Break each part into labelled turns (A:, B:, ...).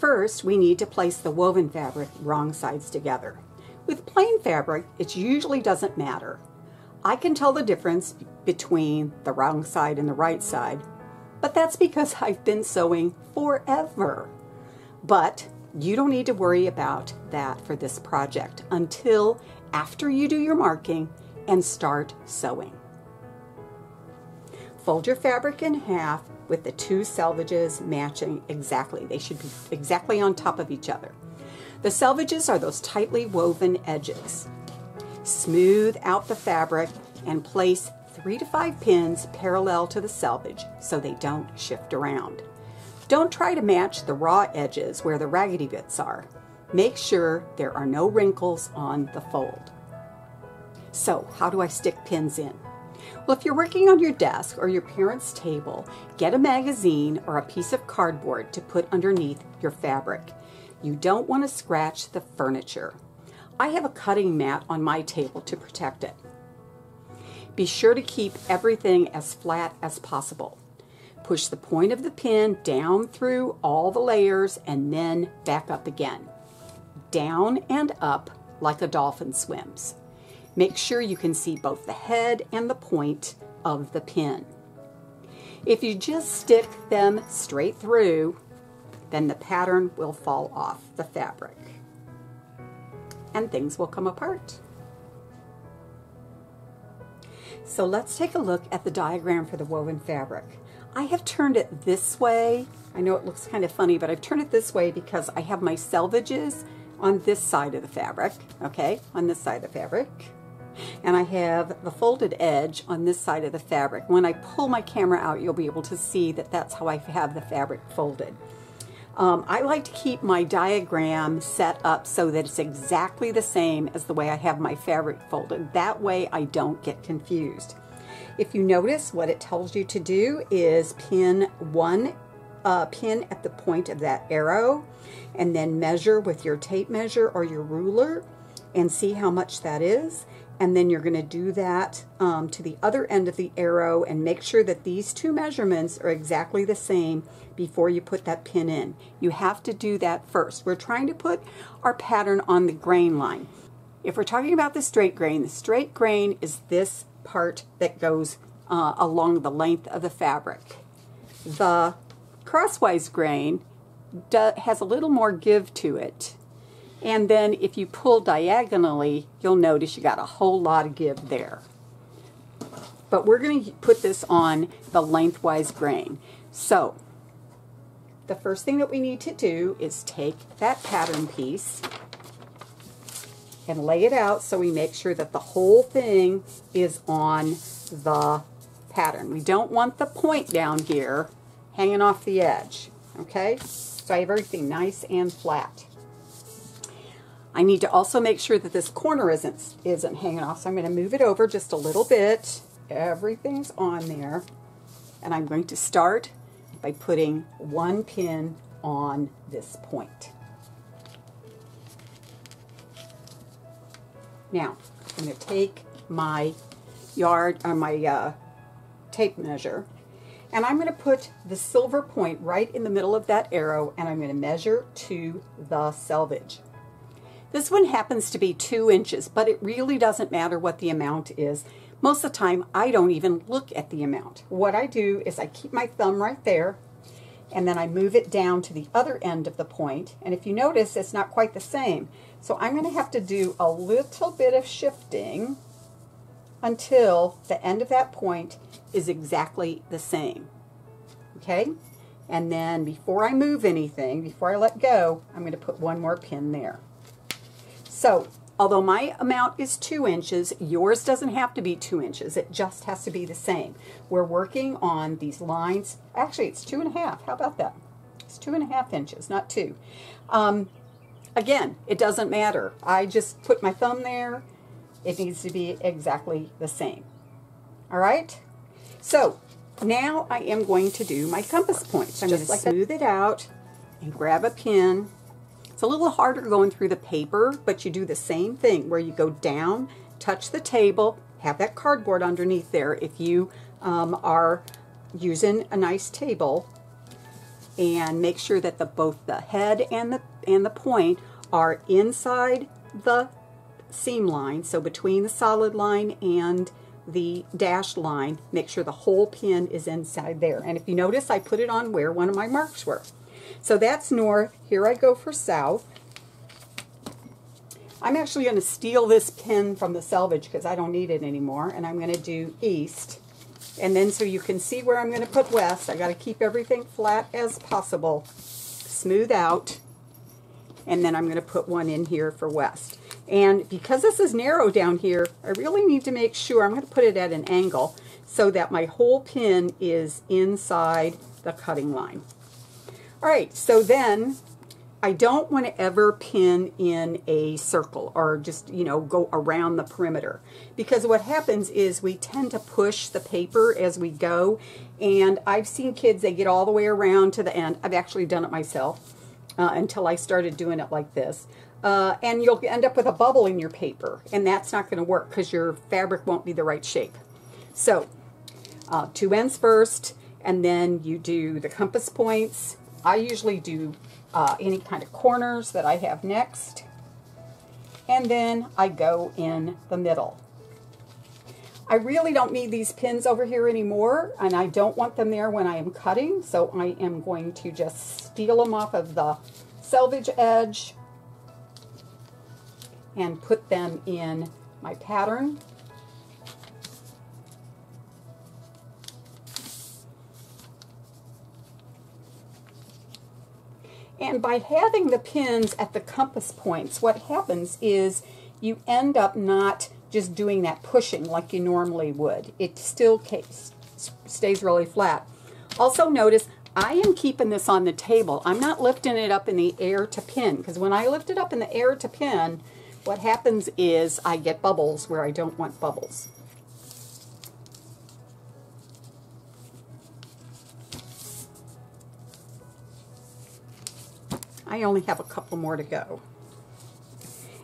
A: First, we need to place the woven fabric wrong sides together. With plain fabric, it usually doesn't matter. I can tell the difference between the wrong side and the right side, but that's because I've been sewing forever. But you don't need to worry about that for this project until after you do your marking and start sewing. Fold your fabric in half with the two selvages matching exactly. They should be exactly on top of each other. The selvages are those tightly woven edges. Smooth out the fabric and place 3 to 5 pins parallel to the selvage so they don't shift around. Don't try to match the raw edges where the raggedy bits are. Make sure there are no wrinkles on the fold. So, how do I stick pins in? Well, if you're working on your desk or your parents' table, get a magazine or a piece of cardboard to put underneath your fabric. You don't want to scratch the furniture. I have a cutting mat on my table to protect it. Be sure to keep everything as flat as possible. Push the point of the pin down through all the layers and then back up again. Down and up like a dolphin swims. Make sure you can see both the head and the point of the pin. If you just stick them straight through, then the pattern will fall off the fabric and things will come apart. So let's take a look at the diagram for the woven fabric. I have turned it this way. I know it looks kind of funny, but I've turned it this way because I have my selvages on this side of the fabric, okay, on this side of the fabric. And I have the folded edge on this side of the fabric. When I pull my camera out, you'll be able to see that that's how I have the fabric folded. I like to keep my diagram set up so that it's exactly the same as the way I have my fabric folded. That way I don't get confused. If you notice, what it tells you to do is pin one pin at the point of that arrow and then measure with your tape measure or your ruler and see how much that is. And then you're going to do that to the other end of the arrow and make sure that these two measurements are exactly the same before you put that pin in. You have to do that first. We're trying to put our pattern on the grain line. If we're talking about the straight grain is this part that goes along the length of the fabric. The crosswise grain has a little more give to it. And then if you pull diagonally, you'll notice you got a whole lot of give there. But we're going to put this on the lengthwise grain. So, the first thing that we need to do is take that pattern piece and lay it out so we make sure that the whole thing is on the pattern. We don't want the point down here hanging off the edge, okay? So I have everything nice and flat. I need to also make sure that this corner isn't hanging off, so I'm going to move it over just a little bit. Everything's on there. And I'm going to start by putting one pin on this point. Now, I'm going to take my tape measure, and I'm going to put the silver point right in the middle of that arrow, and I'm going to measure to the selvage. This one happens to be 2 inches, but it really doesn't matter what the amount is. Most of the time, I don't even look at the amount. What I do is I keep my thumb right there, and then I move it down to the other end of the point. And if you notice, it's not quite the same. So I'm going to have to do a little bit of shifting until the end of that point is exactly the same. Okay? And then before I move anything, before I let go, I'm going to put one more pin there. So, although my amount is 2 inches, yours doesn't have to be 2 inches. It just has to be the same. We're working on these lines. Actually, it's 2.5. How about that? It's 2.5 inches, not 2. Again, it doesn't matter. I just put my thumb there. It needs to be exactly the same. All right? So, now I am going to do my compass points. I'm just going to smooth it out and grab a pin. It's a little harder going through the paper, but you do the same thing where you go down, touch the table, have that cardboard underneath there if you are using a nice table, and make sure that both the head and the point are inside the seam line, so between the solid line and the dashed line, make sure the whole pin is inside there. And if you notice, I put it on where one of my marks were. So that's north. Here I go for south. I'm actually going to steal this pin from the selvage because I don't need it anymore, and I'm going to do east. And then so you can see where I'm going to put west, I got to keep everything flat as possible, smooth out, and then I'm going to put one in here for west. And because this is narrow down here, I really need to make sure I'm going to put it at an angle so that my whole pin is inside the cutting line. All right, so then I don't want to ever pin in a circle or just, you know, go around the perimeter, because what happens is we tend to push the paper as we go, and I've seen kids, they get all the way around to the end. I've actually done it myself until I started doing it like this. And you'll end up with a bubble in your paper, and that's not going to work because your fabric won't be the right shape. So, two ends first, and then you do the compass points. I usually do any kind of corners that I have next, and then I go in the middle. I really don't need these pins over here anymore, and I don't want them there when I am cutting, so I am going to just steal them off of the selvage edge and put them in my pattern. And by having the pins at the compass points, what happens is you end up not just doing that pushing like you normally would. It still stays really flat. Also notice, I am keeping this on the table. I'm not lifting it up in the air to pin, because when I lift it up in the air to pin, what happens is I get bubbles where I don't want bubbles. I only have a couple more to go.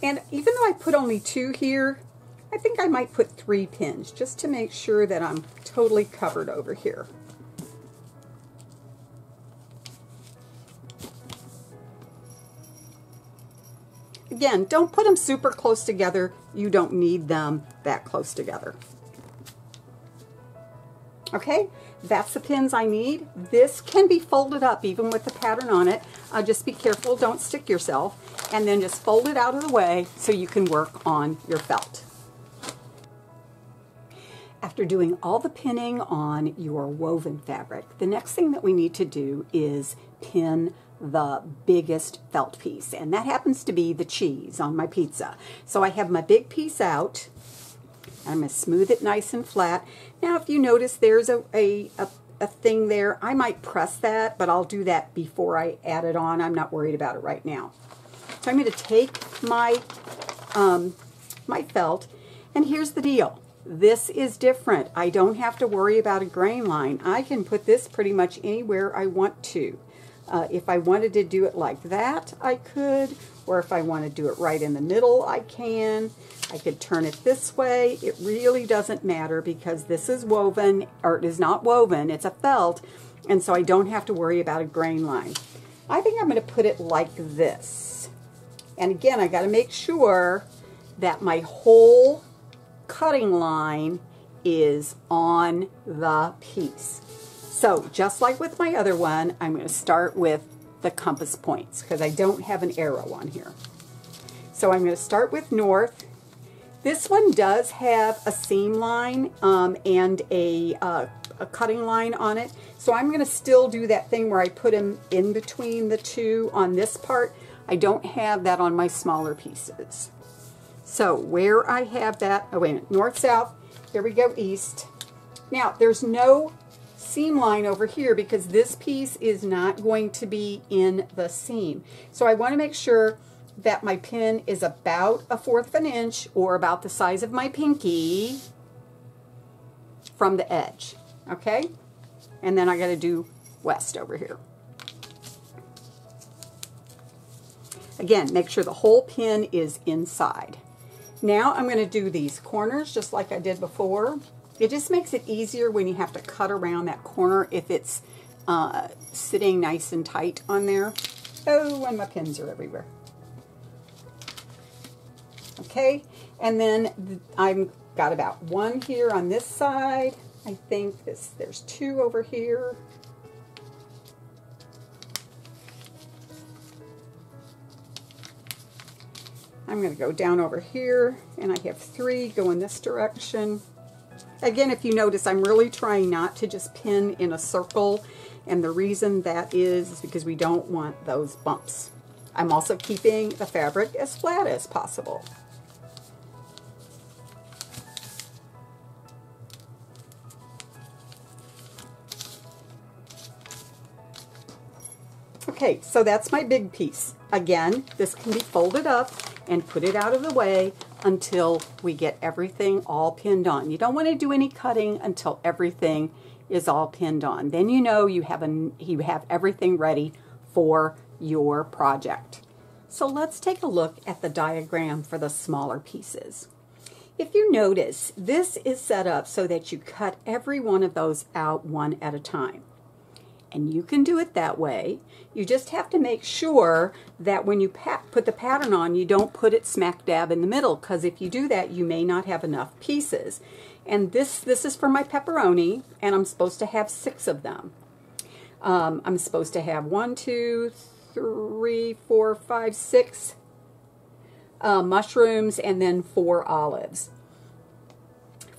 A: And even though I put only 2 here, I think I might put 3 pins just to make sure that I'm totally covered over here. Again, don't put them super close together. You don't need them that close together. Okay, that's the pins I need. This can be folded up even with the pattern on it. Just be careful, don't stick yourself. And then just fold it out of the way so you can work on your felt. After doing all the pinning on your woven fabric, the next thing that we need to do is pin the biggest felt piece, and that happens to be the cheese on my pizza. So I have my big piece out. I'm going to smooth it nice and flat. Now if you notice there's a thing there, I might press that, but I'll do that before I add it on. I'm not worried about it right now. So I'm going to take my, my felt, and here's the deal. This is different. I don't have to worry about a grain line. I can put this pretty much anywhere I want to. If I wanted to do it like that, I could, or if I want to do it right in the middle, I can. I could turn it this way. It really doesn't matter because this is woven, or it is not woven, it's a felt, and so I don't have to worry about a grain line. I think I'm going to put it like this. And again, I got to make sure that my whole cutting line is on the piece. So just like with my other one, I'm going to start with the compass points because I don't have an arrow on here. So I'm going to start with north. This one does have a seam line and a cutting line on it. So I'm going to still do that thing where I put them in between the two on this part. I don't have that on my smaller pieces. So where I have that, oh wait a minute, north, south, here we go, east. Now there's no seam line over here because this piece is not going to be in the seam. So I want to make sure that my pin is about 1/4 of an inch or about the size of my pinky from the edge, okay? And then I got to do west over here. Again, make sure the whole pin is inside. Now I'm going to do these corners just like I did before. It just makes it easier when you have to cut around that corner if it's sitting nice and tight on there. Oh, and my pins are everywhere. Okay, and then I've got about one here on this side. I think there's two over here. I'm going to go down over here, and I have three going this direction. Again, if you notice, I'm really trying not to just pin in a circle, and the reason that is because we don't want those bumps. I'm also keeping the fabric as flat as possible. Okay, so that's my big piece. Again, this can be folded up and put it out of the way until we get everything all pinned on. You don't want to do any cutting until everything is all pinned on. Then you know you have everything ready for your project. So let's take a look at the diagram for the smaller pieces. If you notice, this is set up so that you cut every one of those out one at a time. And you can do it that way. You just have to make sure that when you put the pattern on, you don't put it smack dab in the middle, because if you do that, you may not have enough pieces. And this is for my pepperoni, and I'm supposed to have 6 of them. I'm supposed to have 1, 2, 3, 4, 5, 6 mushrooms, and then 4 olives.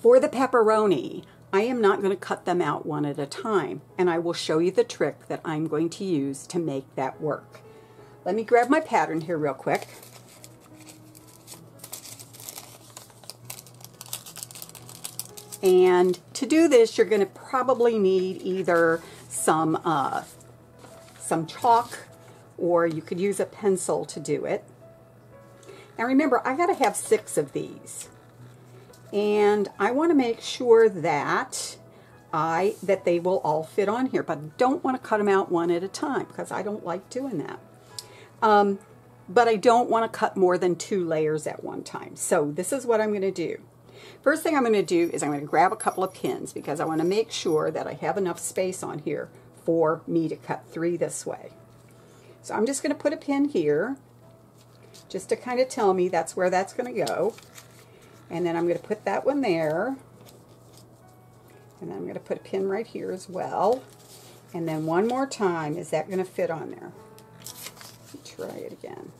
A: For the pepperoni, I am not going to cut them out one at a time, and I will show you the trick that I'm going to use to make that work. Let me grab my pattern here real quick. And to do this, you're going to probably need either some chalk, or you could use a pencil to do it. Now remember, I got to have 6 of these. And I want to make sure that they will all fit on here, but I don't want to cut them out one at a time because I don't like doing that. But I don't want to cut more than 2 layers at one time. So this is what I'm going to do. First thing I'm going to do is I'm going to grab a couple of pins because I want to make sure that I have enough space on here for me to cut 3 this way. So I'm just going to put a pin here just to kind of tell me that's where that's going to go. And then I'm going to put that one there. And then I'm going to put a pin right here as well. And then one more time, is that going to fit on there? Let me try it again.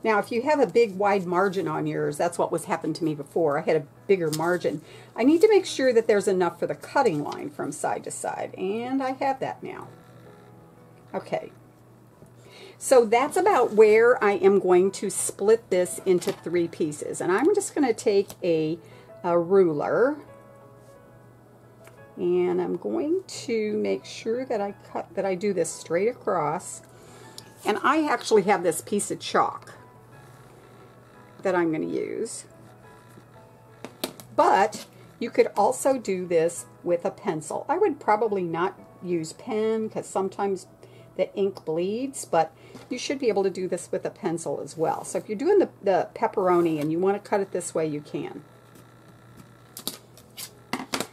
A: Now, if you have a big wide margin on yours, that's what was happened to me before. I had a bigger margin. I need to make sure that there's enough for the cutting line from side to side, and I have that now. Okay, so that's about where I am going to split this into 3 pieces, and I'm just going to take a ruler, and I'm going to make sure that I do this straight across. And I actually have this piece of chalk that I'm going to use. But you could also do this with a pencil. I would probably not use pen because sometimes the ink bleeds, but you should be able to do this with a pencil as well. So if you're doing the pepperoni and you want to cut it this way, you can.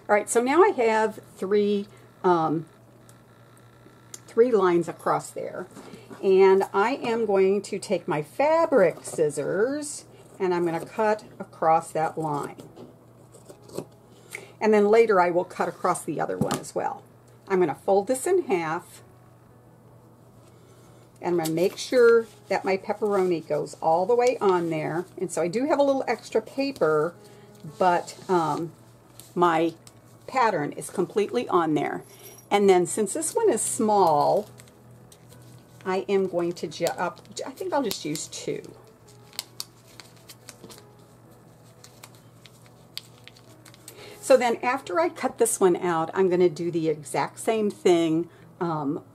A: Alright, so now I have 3 lines across there. And I am going to take my fabric scissors and I'm going to cut across that line. And then later I will cut across the other one as well. I'm going to fold this in half. And I'm going to make sure that my pepperoni goes all the way on there. And so I do have a little extra paper, but my pattern is completely on there. And then since this one is small, I am going to I think I'll just use 2. So then after I cut this one out, I'm going to do the exact same thing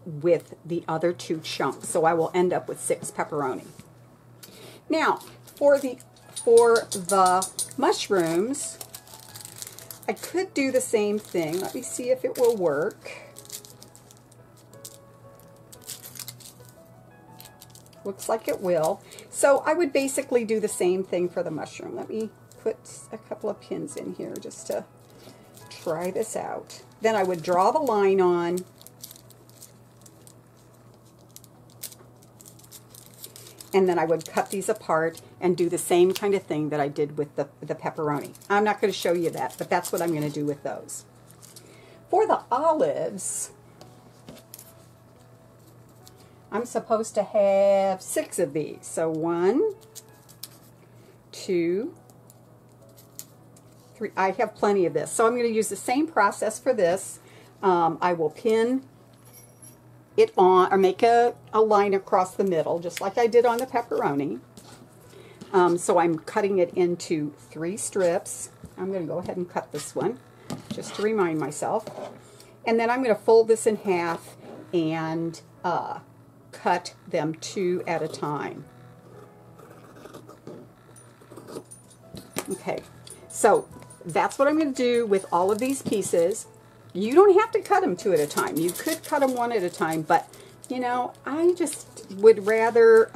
A: with the other 2 chunks. So I will end up with 6 pepperoni. Now, for the mushrooms, I could do the same thing. Let me see if it will work. Looks like it will. So I would basically do the same thing for the mushroom. Let me put a couple of pins in here just to try this out. Then I would draw the line on. And then I would cut these apart and do the same kind of thing that I did with the pepperoni. I'm not going to show you that, but that's what I'm going to do with those. For the olives, I'm supposed to have 6 of these. So 1, 2, 3. I have plenty of this. So I'm going to use the same process for this. I will pin it on, or make a line across the middle, just like I did on the pepperoni. So I'm cutting it into 3 strips. I'm going to go ahead and cut this one, just to remind myself. And then I'm going to fold this in half and cut them 2 at a time. Okay, so that's what I'm going to do with all of these pieces. You don't have to cut them 2 at a time. You could cut them 1 at a time, but, you know, I just would rather,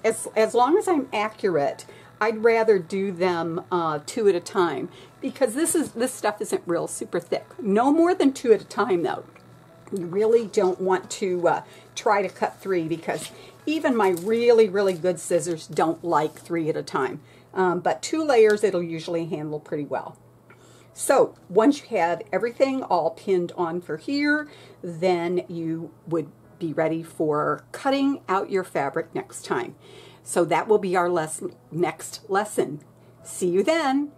A: as long as I'm accurate, I'd rather do them 2 at a time, because this stuff isn't real super thick. No more than 2 at a time, though. You really don't want to try to cut 3, because even my really, really good scissors don't like 3 at a time. But 2 layers, it'll usually handle pretty well. So once you have everything all pinned on for here, then you would be ready for cutting out your fabric next time. So that will be our next lesson. See you then.